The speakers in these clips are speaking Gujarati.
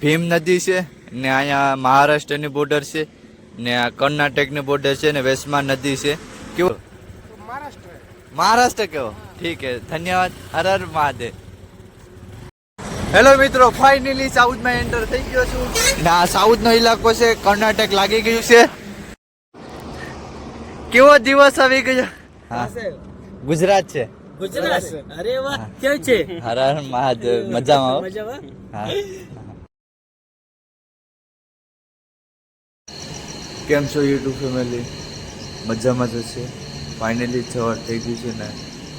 ભીમ નદી છે ને અહીંયા મહારાષ્ટ્રની બોર્ડર છે ને આ કર્ણાટકની બોર્ડર છે ને વેસ્ટમાં નદી છે. કેવો મહારાષ્ટ્ર કેવો? ઠીક હે, ધન્યવાદ. હર હર મહાદેવ. હેલો મિત્રો, ફાઇનલી સાઉથમાં એન્ટર થઈ ગયો છું ને આ સાઉથનો ઇલાકો છે, કર્ણાટક લાગી ગયું છે. કેવો દિવસ આવી ગયો? હા, ગુજરાત છે. ગુજરાત. અરે વાહ, કેવું છે? હર હર મહાદેવ. મજામાં? મજામાં. હા. કેમ છો યુટ્યુબ ફેમિલી? મજામાં જ છે. ફાઇનલી સવાર થઈ ગયું છે ને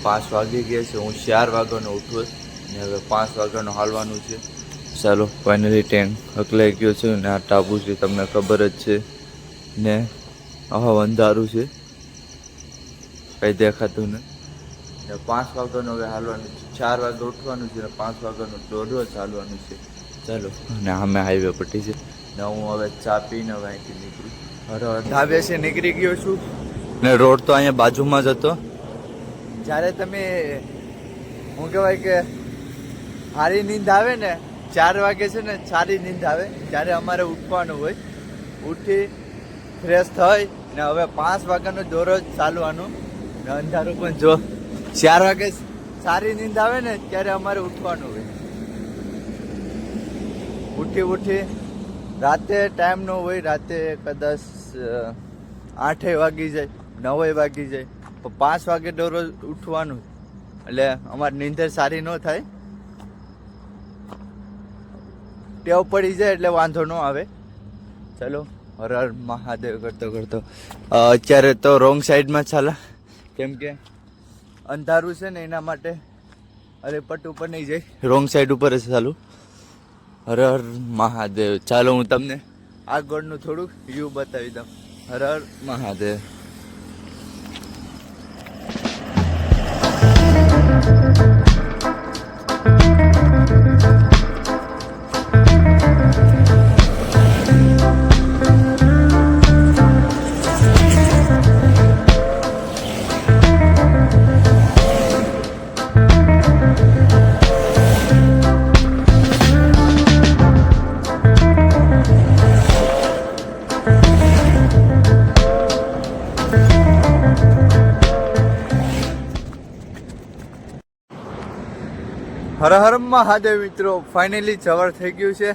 5 વાગી ગયા છે. હું 4 વાગ્યાનો ઉઠ્યો ને હવે 5 વાગ્યાનો હાલવાનું છે. ચાલો, ફાઇનલી ટ્રેન હકલાઈ ગયો છે ને આ ટાપુ છે, તમને ખબર જ છે ને. આવા અંધારું છે, કંઈ દેખાતું ને 5 વાગ્યાનો હવે હાલવાનું છે. 4 વાગે ઉઠવાનું છે ને 5 વાગ્યાનો દોડવા ચાલવાનું છે. ચાલો, ને અમે હાઈવે પટ્ટી છે ને હું હવે ચા પીને હવે અહીંથી નીકળું. ધાબે છે નીકળી ગયો છું ને રોડ તો અહીંયા બાજુમાં જ હતો. જ્યારે તમે શું કહેવાય કે સારી નીંદ આવે ને 4 વાગે છે ને સારી નીંદ આવે, ત્યારે અમારે ઉઠવાનું હોય. ઉઠી ફ્રેશ થઈ ને હવે 5 વાગ્યાનો દોરો ચાલવાનું ને અંધારું પણ જો 4 વાગે સારી નીંદ આવે ને ત્યારે અમારે ઉઠવાનું હોય. ઉઠી રાતે ટાઈમ ન હોય, રાતે કદાચ 8 વાગી જાય, 9 વાગી જાય, પણ 5 વાગે દરરોજ ઉઠવાનું એટલે અમારી નીંદર સારી ન થાય. ટેવ પડી જાય એટલે વાંધો ન આવે. ચલો, હર હર મહાદેવ કરતો અત્યારે તો રોંગ સાઈડમાં ચાલે, કેમ કે અંધારું છે ને એના માટે. અરે પટ ઉપર નહીં જાય, રોંગ સાઈડ ઉપર જ ચાલુ. હર હર મહાદેવ. ચાલો, હું તમને આગળનું થોડુંક વ્યૂ બતાવી દઉં. હર હર મહાદેવ. હર હર મહાદેવ મિત્રો, ફાઇનલી સવાર થઈ ગયું છે.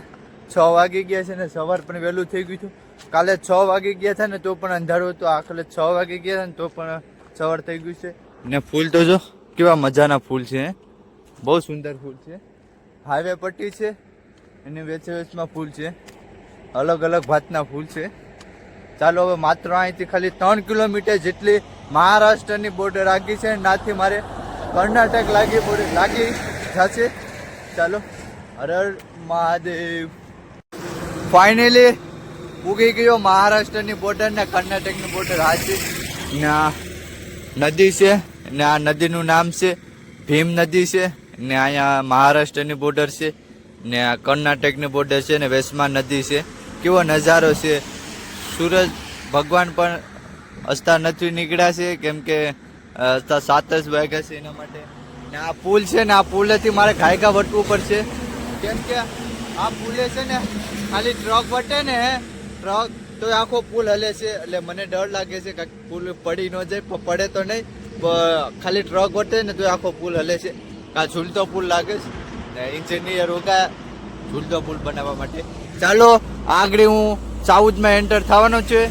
6 વાગી ગયા છે ને સવાર પણ વહેલું થઈ ગયું હતું. કાલે 6 વાગી ગયા હતા ને તો પણ અંધારું હતું. આખલે 6 વાગી ગયા હતા ને તો પણ સવાર થઈ ગયું છે. ને ફૂલ તો જો કેવા મજાના ફૂલ છે, બહુ સુંદર ફૂલ છે. હાઈવે પટ્ટી છે, એની વેચમાં ફૂલ છે, અલગ અલગ ભાતના ફૂલ છે. ચાલો, હવે માત્ર અહીંથી ખાલી 3 કિલોમીટર જેટલી મહારાષ્ટ્રની બોર્ડર આગી છે, નાથી મારે કર્ણાટક લાગી જશે. ચાલો, હર હર મહાદેવ. ફાઇનલી ઉગી ગયો મહારાષ્ટ્રની બોર્ડર ને કર્ણાટકની બોર્ડર. આ છે ને આ નદી છે ને આ નદીનું નામ છે ભીમ નદી છે ને અહીંયા મહારાષ્ટ્રની બોર્ડર છે ને આ કર્ણાટકની બોર્ડર છે ને વેસ્ટમાં નદી છે. કેવો નજારો છે. સૂરજ ભગવાન પણ હસતા નથી નીકળ્યા છે, કેમ કે 7 જ વાગ્યા છે એના માટે. ને આ પુલ છે ને આ પુલેથી મારે ઘાયકા વટવું પડશે, કેમ કે આ પુલે છે ને ખાલી ટ્રક વટે ને ટ્રક તો આખો પુલ હલે છે. એટલે મને ડર લાગે છે કે પુલ પડી ન જાય, પણ પડે તો નહીં, ખાલી ટ્રક વટે ને તો આખો પુલ હલે છે. કા ઝૂલતો પુલ લાગે છે ને ઇન્જિનિયર રોકાયા ઝૂલતો પુલ બનાવવા માટે. ચાલો, આગળ હું સાઉથમાં એન્ટર થવાનો છે.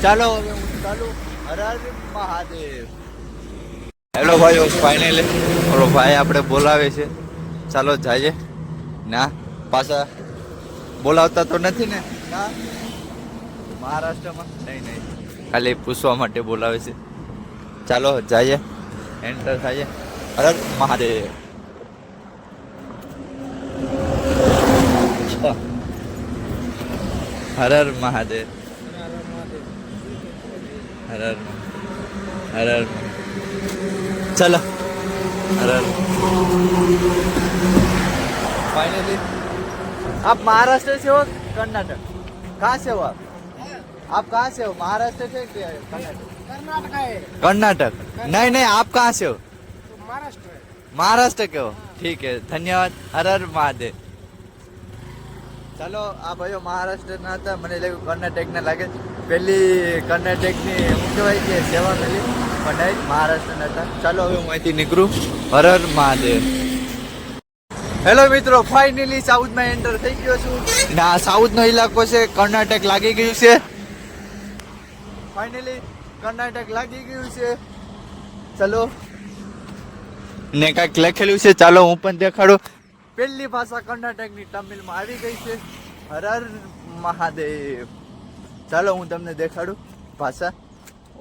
ચાલો, હવે હું ચાલુ. હર હર મહાદેવ. હેલો ભાઈઓ, ફાઇનલી ઓલો ભાઈ આપણે બોલાવે છે. ચાલો જઈએ. ના, પાછા બોલાવતા તો નથી ને? ના, મહારાષ્ટ્રમાં નહીં, ખાલી પૂછવા માટે બોલાવે છે. ચાલો જઈએ, એન્ટર થઈએ. હર હર મહાદેવ. હર હર મહાદેવ. હર હર હર હર. चलो, फाइनली आप महाराष्ट्र से हो कर्नाटक? कहाँ से हो आप कहाँ से हो? महाराष्ट्र से कर्नाटक? कर्नाटक नहीं, आप कहाँ से हो? महाराष्ट्र के हो? ठीक है, धन्यवाद. हर हर महादेव. ચાલો આ ભાઈઓ મહારાષ્ટ્રના હતા, મને લાગ્યું કર્ણાટકના લાગે. પેલી કર્ણાટકની શું કહેવાય કે સેવા પેલી પણ નહીં, મહારાષ્ટ્રના હતા. ચાલો હવે હું અહીંથી નીકળું. હર હર મહાદેવ. હેલો મિત્રો, ફાઇનલી સાઉથમાં એન્ટર થઈ ગયો છું. ને આ સાઉથનો ઇલાકો છે, કર્ણાટક લાગી ગયું છે. ફાઇનલી કર્ણાટક લાગી ગયું છે. ચલો ને કાંઈક લખેલું છે, ચાલો હું પણ દેખાડું. પહેલી ભાષા કર્ણાટકની તમિલમાં આવી ગઈ છે. હર હર મહાદેવ. ચાલો હું તમને દેખાડું ભાષા.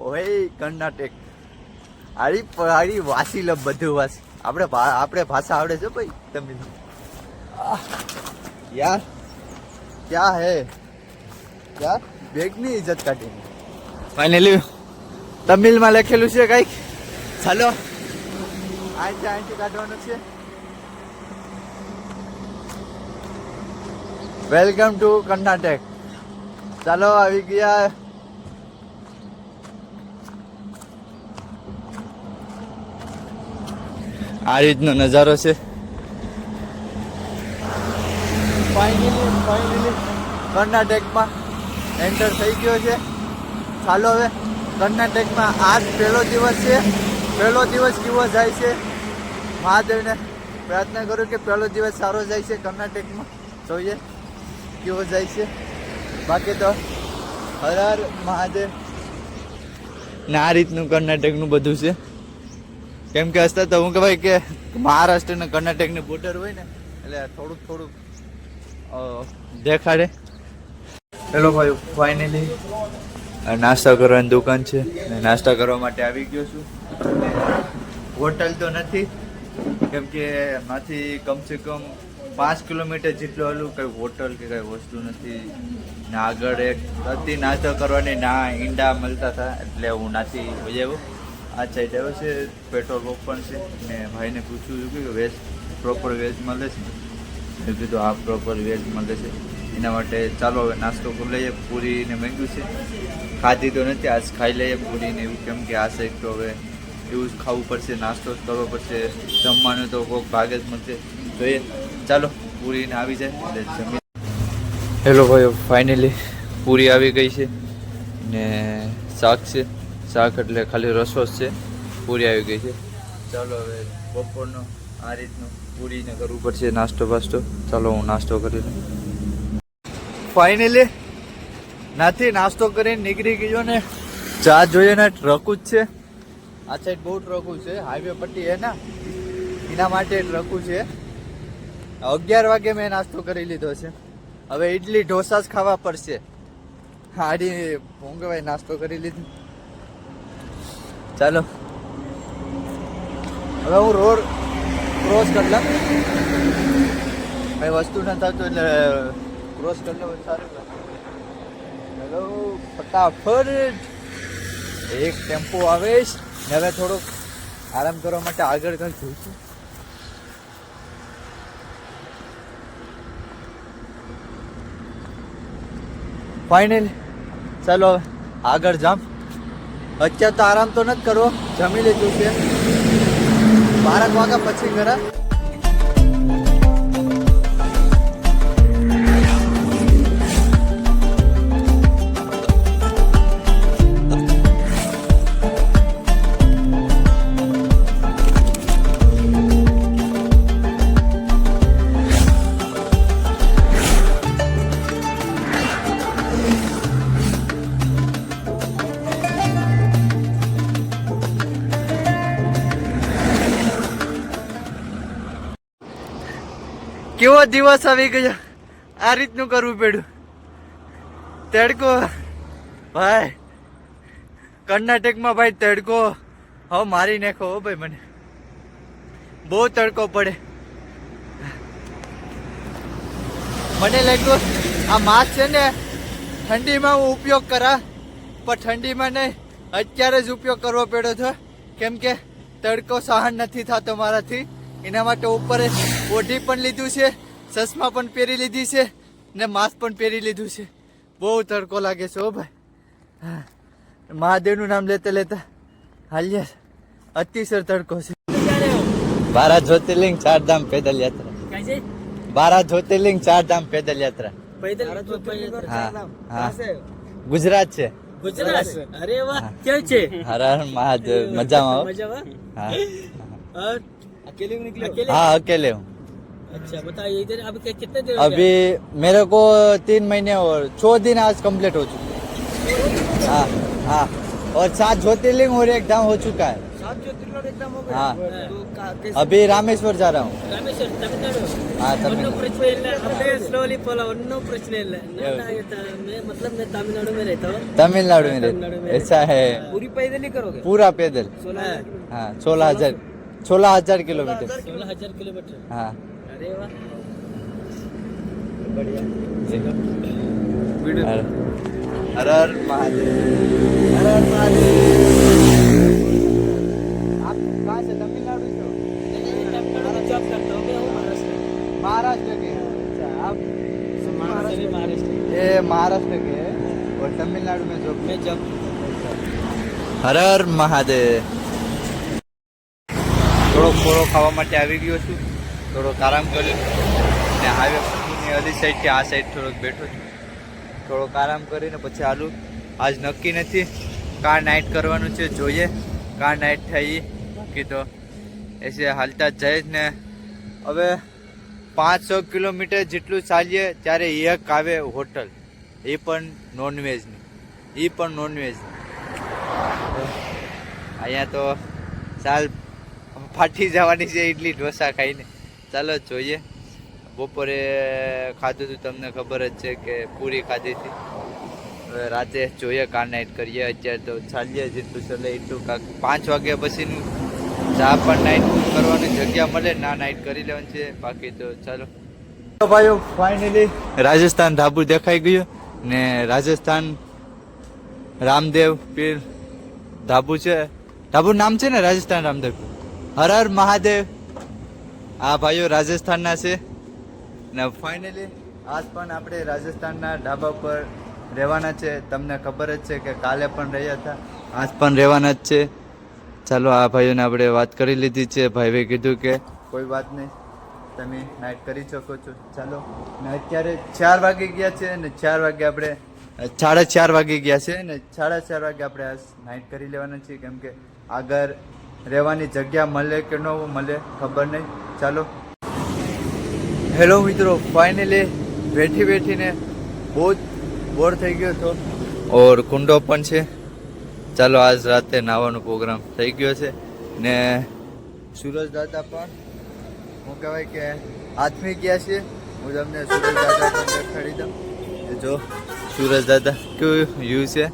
ઓય કર્ણાટક આડી પહાડી વાસી લ બધું વાસી. આપણે ભાષા આવડે છે ભાઈ તમિલ. યાર ક્યાં હે યાર, બેગની ઇજ્જત કાઢી. ફાઇનલી તમિલમાં લખેલું છે કઈક. ચાલો અહીંથી કાઢવાનું છે. Welcome to Karnataka. ચાલો આવી ગયા. આ રીતનો નજારો છે. ફાઇનલી કર્ણાટકમાં એન્ટર થઈ ગયો છે. ચાલો હવે કર્ણાટકમાં આજ પહેલો દિવસ છે. પહેલો દિવસ કેવો જાય છે, મહાદેવને પ્રાર્થના કરું કે પહેલો દિવસ સારો જાય છે કર્ણાટકમાં. જોઈએ કેવો જાય છે. બાકી તો હર હર મહાદેવ. ને આ રીતનું કર્ણાટકનું બધું છે. કેમ કે હસતા તો હું કહેવાય કે મહારાષ્ટ્ર ને કર્ણાટકની બોર્ડર હોય ને, એટલે થોડુંક દેખાડે. હેલો ભાઈ, ફાઇનલી નાસ્તા કરવાની દુકાન છે. નાસ્તા કરવા માટે આવી ગયો છું. હોટલ તો નથી, કેમ કે એમાંથી કમસે કમ 5 કિલોમીટર જેટલું હલું. કઈ હોટલ કે કઈ વસ્તુ નથી. ને આગળ એક હતી નાસ્તો કરવાની, ના ઈંડા મળતા હતા, એટલે હું નાથી વજાવ્યો. આ સાઈડ આવ્યો છે. પેટ્રોલ પંપ પણ છે. ને ભાઈને પૂછ્યું કે વેજ પ્રોપર વેજ મળે છે. મેં કીધું હા પ્રોપર વેજ મળે છે. એના માટે ચાલો હવે નાસ્તો કરી લઈએ. પૂરીને માંગ્યું છે, ખાધી તો નથી, આજ ખાઈ લઈએ પૂરીને એવું. કેમ કે આ સાઈડ તો હવે એવું જ ખાવું પડશે, નાસ્તો જ કરવો પડશે. જમવાનું તો કોઈક ભાગે જ મળશે. જોઈએ ચાલો પૂરીને આવી જાય એટલે જમી. હેલો ભાઈઓ, ફાઇનલી પૂરી આવી ગઈ છે ને શાક છે. શાક એટલે ખાલી રસો જ છે. પૂરી આવી ગઈ છે. ચાલો હવે બપોરનો આ રીતનું પૂરીને કરવું પડશે નાસ્તો બાસ્તો. ચાલો હું નાસ્તો કરી લઉં. ફાઇનલી નાથી નાસ્તો કરીને નીકળી ગયો ને ચા જોઈએ ને ટ્રકું જ છે. આ સાઈડ બહુ ટ્રકું છે, હાઈવે પટ્ટી હે ને એના માટે ટ્રકું છે. 11 વાગે મેં નાસ્તો કરી લીધો છે. હવે ઇડલી ઢોસા જ ખાવા પડશે. હાડી ભોંગવાય નાસ્તો કરી લીધો. ચાલો હવે હું રોડ ક્રોસ કરી લઉં. કઈ વસ્તુ ન થતું એટલે ક્રોસ કરી લઉં સારું. હેલો ફટાફટ એક ટેમ્પો આવે ને હવે થોડુંક આરામ કરવા માટે આગળ કંઈક જોઈશું. ફાઇનલી ચાલો હવે આગળ જામ. અત્યારે તો આરામ તો નથી કરવો, જમી લીધું છે. 12 વાગ્યા પછી ઘરે. કેવો દિવસ આવી ગયો, આ રીતનું કરવું પડ્યું. તડકો ભાઈ, કર્ણાટકમાં ભાઈ તડકો હવે મારી નાખો ભાઈ. મને બહુ તડકો પડે. મને લાગ્યું આ માસ્ક છે ને ઠંડીમાં હું ઉપયોગ કરા, પણ ઠંડીમાં નહીં, અત્યારે જ ઉપયોગ કરવો પડ્યો છે. કેમ કે તડકો સહન નથી થતો મારાથી. એના માટે ઉપર ઓઢી પણ લીધું છે, ચશ્મા પણ પહેરી લીધી છે ને માસ્ક પણ પહેરી લીધું છે. બહુ તડકો લાગે છે હો ભાઈ. મહાદેવનું નામ લેતા લેતા હાલ્યા. અતિશય તડકો છે. 12 જ્યોતિર્લિંગ 4 ધામ પેદલ યાત્રા. 12 જ્યોતિર્લિંગ 4 ધામ પેદલ યાત્રા. पैदल હા હા ગુજરાત છે. ગુજરાત. અરે વાહ, કેવું છે? હર હર મહાદેવ. મજામાં હો? મજામાં? हाँ और अकेले में निकले? अकेले? हाँ अकेले हूँ. अच्छा बताइए, इधर अभी कितने देर हो गया? अभी मेरे को 3 महीने और 6 दिन आज कंप्लीट हो चुके हैं. हाँ हाँ और 7 ज्योतिर्लिंग और 1 धाम हो चुका है. 7 ज्योतिर्लिंग एकदम हो हाँ. तो कैसे? अभी रामेश्वर जा रहा हूँ. ರಾಮೇಶ್ವರ ತಮಿಳ್ನಾಡು. हाँ ಒನ್ನೂ तमिल. ಪ್ರಶ್ನೆ ಇಲ್ಲ, ಅದೇ ಸ್ಲೋಲಿ ಫಾಲೋ, ಒನ್ನೂ ಪ್ರಶ್ನೆ ಇಲ್ಲ. मैं तमिलनाडु में रहता हूँ. तमिलनाडु में तमिलनाडु में रहते. ऐसा है. पूरी पैदल ही करोगे? पूरा पैदल. 16,000 हाँ 16,000 किलोमीटर. 16,000 किलोमीटर. हाँ अरे वाह, बढ़िया. हर हर हर महादेव. हर हर महादेव. आप कहाँ से? तमिलनाडु से हो? तमिलनाडु जॉब करता हूँ. मैं हूँ महाराष्ट्र. महाराष्ट्र के. अच्छा आप महाराष्ट्र. ये महाराष्ट्र के हैं और तमिलनाडु में जॉब. मैं जॉब. હર હર મહાદેવ. થોડોક ખોળો ખાવા માટે આવી ગયો છું. થોડોક આરામ કર્યો ને હાઈવે પટ્ટીની અલી સાઈડથી આ સાઈડ થોડોક બેઠો છું. થોડોક આરામ કરીને પછી આલું. આજ નક્કી નથી, કાર નાઇટ કરવાનું છે, જોઈએ કાર નાઇટ થઈ બાકી તો એસે હાલતા જ જાય જ ને. હવે 500 કિલોમીટર જેટલું ચાલીએ ત્યારે એક આવે હોટલ, એ પણ નોનવેજની. અહીંયા તો ચાલ ફાટી જવાની છે ઇડલી ઢોસા ખાઈને. ચાલો જોઈએ. બપોરે ખાધું હતું, તમને ખબર જ છે કે પૂરી ખાધી હતી. હવે રાતે જોઈએ કાર નાઇટ કરીએ. અત્યારે તો ચાલીએ જેટલું ચાલે એટલું. કાંક 5 વાગ્યા પછીનું જ્યાં પણ નાઇટ કરવાની જગ્યા મળે ના નાઇટ કરી લેવાની છે. બાકી તો ચાલો ભાઈઓ, ફાઇનલી રાજસ્થાન ધાબુ દેખાઈ ગયું ને રાજસ્થાન રામદેવ પીર ધાબુ છે. ધાબુ નામ છે ને રાજસ્થાન રામદેવ. હર હર મહાદેવ. આ ભાઈઓ રાજસ્થાનના છે ને ફાઇનલી આજ પણ આપણે રાજસ્થાનના ઢાબા પર રહેવાના છે. તમને ખબર જ છે કે કાલે પણ રહ્યા હતા, આજ પણ રહેવાના જ છે. ચાલો આ ભાઈઓને આપણે વાત કરી લીધી છે. ભાઈએ કીધું કે કોઈ વાત નહીં, તમે નાઇટ કરી શકો છો. ચાલો ને અત્યારે 4 વાગી ગયા છે ને 4 વાગે આપણે 4:30 વાગી ગયા છે ને 4:30 વાગે આપણે આજ નાઇટ કરી લેવાના છીએ. કેમ કે આગળ રહેવાની જગ્યા મળે કે ન મળે ખબર નહીં. ચાલો. હેલો મિત્રો, ફાઇનલી બેઠીને બહુ જ બોર થઈ ગયો હતો ઓર કુંડો પણ છે. ચાલો આજ રાતે નાવાનો પ્રોગ્રામ થઈ ગયો છે ને સૂરજ દાદા પણ હું કહેવાય કે આથમી ગયા છે. હું તમને સૂરજ દાદા પણ દેખાડી દઉં. જો સૂરજ દાદા કેવું વ્યૂ છે.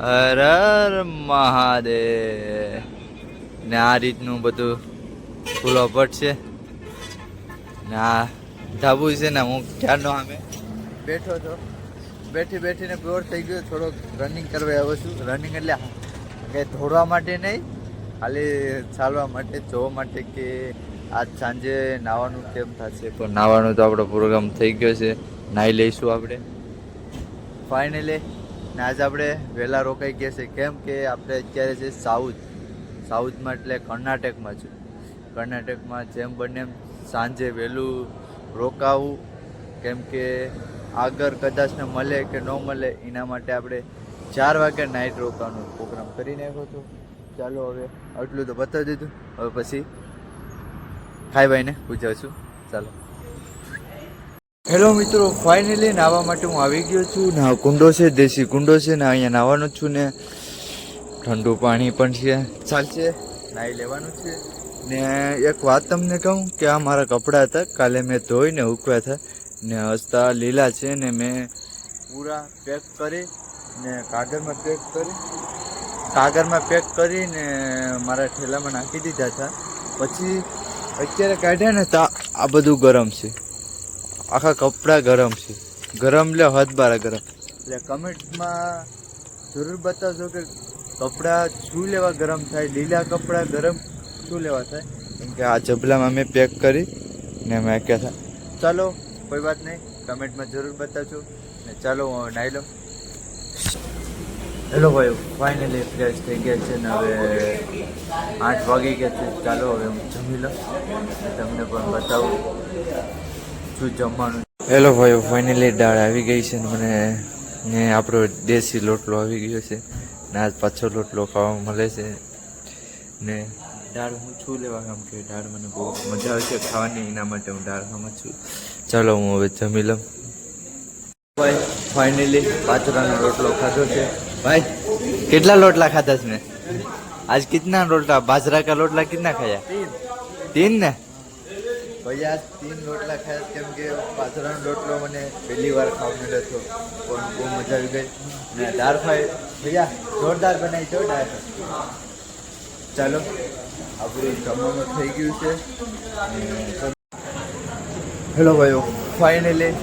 હર હર મહાદેવ. ને આ રીતનું બધું ફૂલો પટ છે ને આ ધાબુ છે ને હું ક્યારનો સામે બેઠો હતો. બેઠીને બોર થઈ ગયો. થોડોક રનિંગ કરવા આવ્યો છું. રનિંગ એટલે કંઈ દોડવા માટે નહીં, ખાલી ચાલવા માટે, જોવા માટે કે આજ સાંજે નાવાનું કેમ થશે. પણ નાવાનું તો આપણો પ્રોગ્રામ થઈ ગયો છે, નાહી લઈશું આપણે ફાઇનલી. ને આજે આપણે વહેલા રોકાઈ ગયા છે. કેમ કે આપણે અત્યારે છે સાઉથમાં એટલે કર્ણાટકમાં છું. કર્ણાટકમાં જેમ બને એમ સાંજે વહેલું રોકાવું. કેમ કે આગળ કદાચ ને મળે કે ન મળે એના માટે આપણે 4 વાગે નાઇટ રોકાવાનો પ્રોગ્રામ કરી નાખ્યો હતો. ચાલો હવે આટલું તો બતાવી દીધું. હવે પછી ખાઈ ભાઈને પૂછાવશું. ચાલો. હેલો મિત્રો, ફાઇનલી નાહવા માટે હું આવી ગયો છું ને. કુંડો છે, દેશી કુંડો છે ને અહીંયા નાહવાનું છું ને ઠંડુ પાણી પણ છે. ચાલશે, નાહી લેવાનું છે. ને એક વાત તમને કહું કે આ મારા કપડાં હતા, કાલે મેં ધોઈને ઉકવ્યા હતા ને હસતા લીલા છે ને મેં પૂરા પેક કરી ને કાગળમાં પેક કરીને મારા ઠેલામાં નાખી દીધા હતા. પછી અત્યારે કાઢ્યા ને તો આ બધું ગરમ છે. આખા કપડાં ગરમ છે. ગરમ એટલે હદ બારા ગરમ. એટલે કમેન્ટમાં જરૂર બતાવજો કે કપડાં શું લેવા ગરમ થાય, લીલા કપડાં ગરમ શું લેવા થાય. કેમ કે આ જબલામાં મેં પેક કરી ને મેં કહ્યા હતા. ચાલો કોઈ વાત નહીં, કમેન્ટમાં જરૂર બતાવજો ને. ચાલો હું નાહી લઉં. હેલો ભાઈ, ફાઇનલી ફ્રેશ થઈ ગયા છે ને હવે 8 વાગી ગયા છે. ચાલો હવે હું જમી લઉં, તમને પણ બતાવું શું જમવાનું. હેલો ભાઈઓ, ફાઇનલી દાળ આવી ગઈ છે ને મને ને આપણો દેશી લોટલો આવી ગયો છે ને આજ પાછો લોટલો ખાવા મળે છે ને દાળ હું છું લેવા કામ કે દાળ મને બહુ મજા આવે છે ખાવાની, એના માટે હું દાળ ખાવા છું. ચાલો હું હવે જમી લઉં. ભાઈ ફાઇનલી બાજરાનો રોટલો ખાધો છે. ભાઈ કેટલા લોટલા ખાધા છે ને आज? कितना रोटला बाजरा का लोटला कितना खाया? 3 ने भाई आज 3 રોટલા ખાયા કેમ કે બાજરાનો રોટલો મને પહેલી વાર ખાવા મળ્યો હતો પણ બહુ મજા આવી ગઈ ને દાળ ફ્રાય ભૈયા જોરદાર બનાવી છો દાળ. ચાલો આપણું જમવાનું થઈ ગયું છે. હેલો ભાઈઓ, ફાઇનલી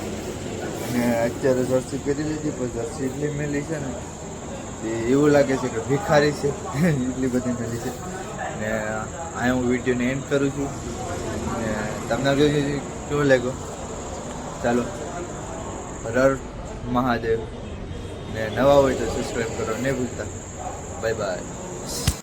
ને અત્યારે જર્સી કરી લીધી પણ જર્સી એટલી મેલી છે ને એવું લાગે છે કે ભિખારી છે એટલી બધી મેલી છે ને અહીંયા હું વિડીયોને એન્ડ કરું છું ને તમને કેવું લાગ્યું? ચાલો હર મહાદેવ ને નવા હોય તો સબસ્ક્રાઈબ કરો નહીં ભૂલતા. Bye bye.